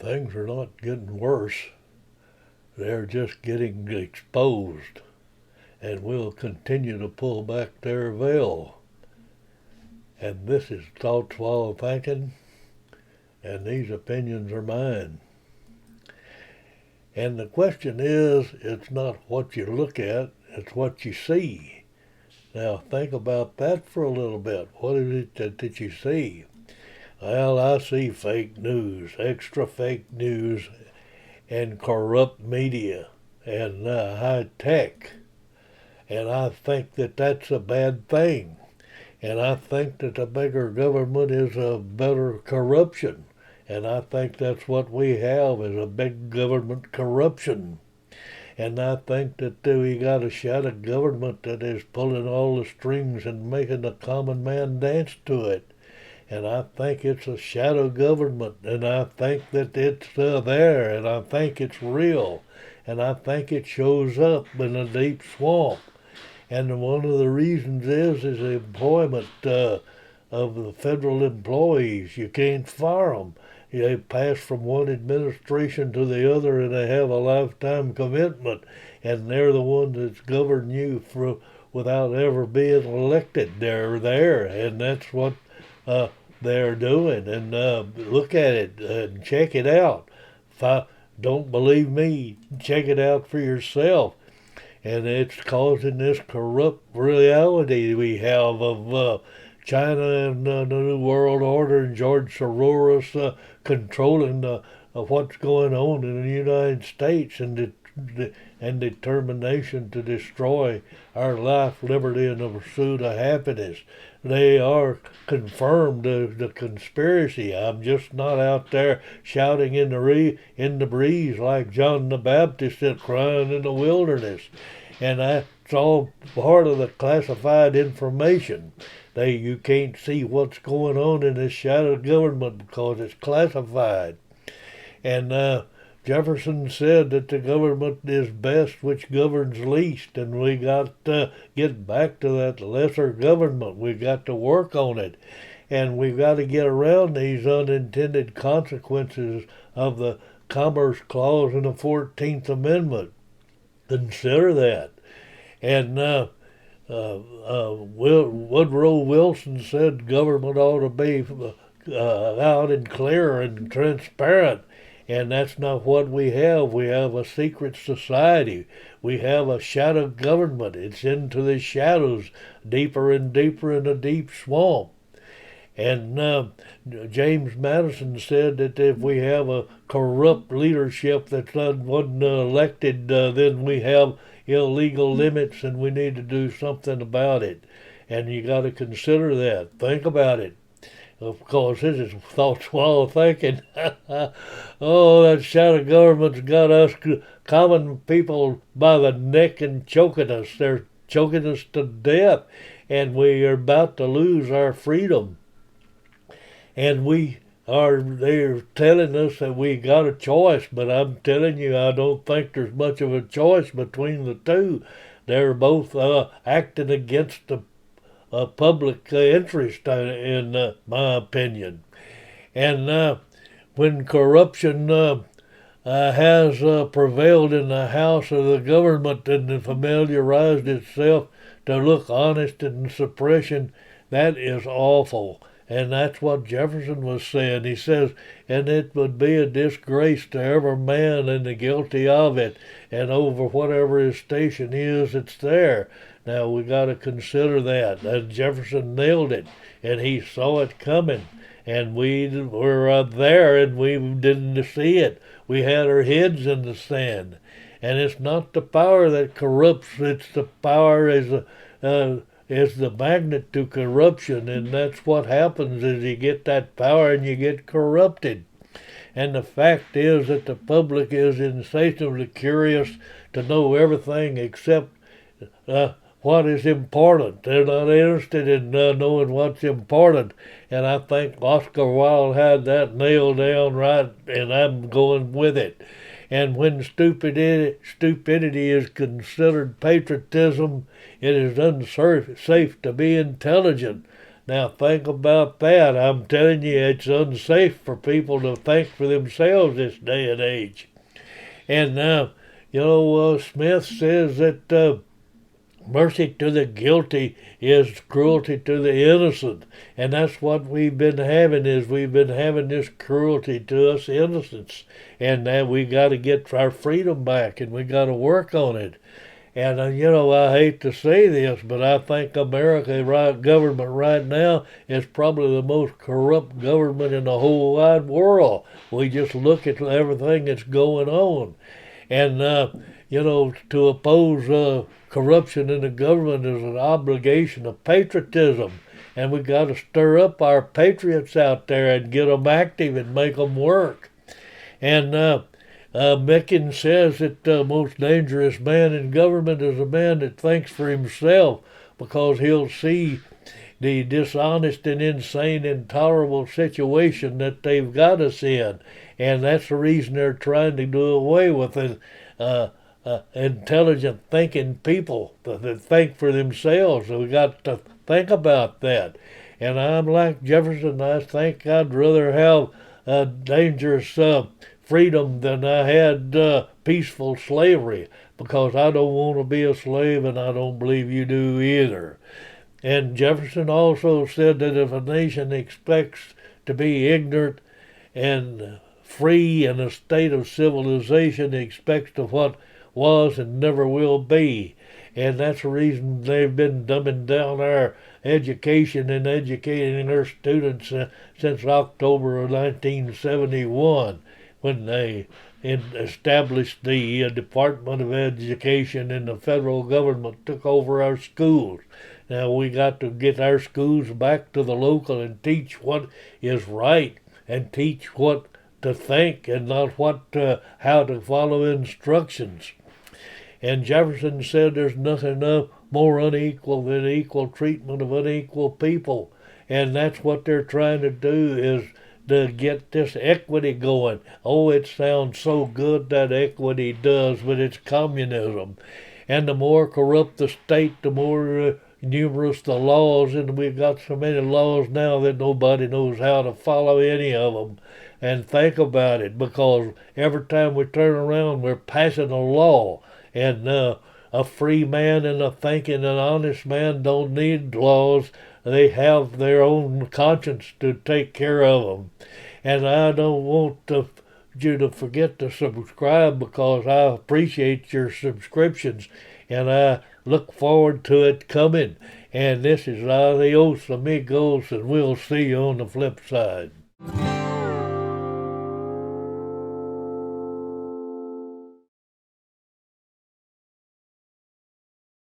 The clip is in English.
things are not getting worse. They're just getting exposed, and will continue to pull back their veil. And this is Thoughts While Thinking, and these opinions are mine. And the question is, it's not what you look at, it's what you see. Now think about that for a little bit. What is it that you see? Well, I see fake news, extra fake news, and corrupt media, and high tech. And I think that that's a bad thing. And I think that a bigger government is a better corruption. And I think that's what we have is a big government corruption. And I think that we got a shadow government that is pulling all the strings and making the common man dance to it. And I think it's a shadow government, and I think that it's there, and I think it's real, and I think it shows up in a deep swamp. And one of the reasons is the employment of the federal employees. You can't fire them. They pass from one administration to the other, and they have a lifetime commitment, and they're the ones that govern you without ever being elected. They're there, and that's what they're doing. And look at it and check it out. If I don't believe me, check it out for yourself. And it's causing this corrupt reality we have of China and the New World Order and George Soros controlling what's going on in the United States and determination to destroy our life, liberty, and the pursuit of happiness. They are confirmed the conspiracy. I'm just not out there shouting in the breeze like John the Baptist and crying in the wilderness. And that's all part of the classified information. You can't see what's going on in this shadow government because it's classified. And Jefferson said that the government is best which governs least, and we got to get back to that lesser government. We got to work on it, and we got to get around these unintended consequences of the Commerce Clause in the 14th Amendment. Consider that. And Woodrow Wilson said government ought to be out and clear and transparent. And that's not what we have. We have a secret society. We have a shadow government. It's into the shadows, deeper and deeper in a deep swamp. And James Madison said that if we have a corrupt leadership that wasn't elected, then we have illegal limits and we need to do something about it. And you got to consider that. Think about it. Of course, this is Thoughts While Thinking. Oh, that shadow government's got us common people by the neck and choking us. They're choking us to death, and we are about to lose our freedom. And they're telling us that we got a choice, but I'm telling you, I don't think there's much of a choice between the two. They're both acting against the public interest, in my opinion. And when corruption has prevailed in the house of the government and familiarized itself to look honest in suppression, that is awful. And that's what Jefferson was saying. He says, and it would be a disgrace to every man and the guilty of it, and over whatever his station is, it's there. Now we got to consider that. And Jefferson nailed it, and he saw it coming. And we were there, and we didn't see it. We had our heads in the sand. And it's not the power that corrupts; it's the power is the magnet to corruption, and that's what happens is you get that power and you get corrupted. And the fact is that the public is insatiably curious to know everything except what is important. They're not interested in knowing what's important. And I think Oscar Wilde had that nailed down right, and I'm going with it. And when stupidity is considered patriotism, it is unsafe to be intelligent. Now think about that. I'm telling you, it's unsafe for people to think for themselves this day and age. And now, Smith says that mercy to the guilty is cruelty to the innocent, and that's what we've been having. Is we've been having this cruelty to us innocents, and now we got to get our freedom back, and we got to work on it. And I hate to say this, but I think government right now is probably the most corrupt government in the whole wide world. We just look at everything that's going on, and to oppose corruption in the government is an obligation of patriotism, and we got to stir up our patriots out there and get them active and make them work. And Micken says that the most dangerous man in government is a man that thinks for himself, because he'll see the dishonest and insane, intolerable situation that they've got us in. And that's the reason they're trying to do away with it. Intelligent thinking people that think for themselves. So we got to think about that. And I'm like Jefferson. I think I'd rather have a dangerous freedom than I had peaceful slavery, because I don't want to be a slave, and I don't believe you do either. And Jefferson also said that if a nation expects to be ignorant and free in a state of civilization, it expects to what was and never will be. And that's the reason they've been dumbing down our education and educating our students since October of 1971, when they established the Department of Education, and the federal government took over our schools. Now we got to get our schools back to the local and teach what is right, and teach what to think, and not how to follow instructions. And Jefferson said there's nothing more unequal than equal treatment of unequal people. And that's what they're trying to do, is to get this equity going. Oh, it sounds so good, that equity does, but it's communism. And the more corrupt the state, the more numerous the laws, and we've got so many laws now that nobody knows how to follow any of them. And think about it, because every time we turn around, we're passing a law. And a free man and a thinking and honest man don't need laws. They have their own conscience to take care of them. And I don't want you to forget to subscribe, because I appreciate your subscriptions, and I look forward to it coming. And this is Adios Amigos, and we'll see you on the flip side.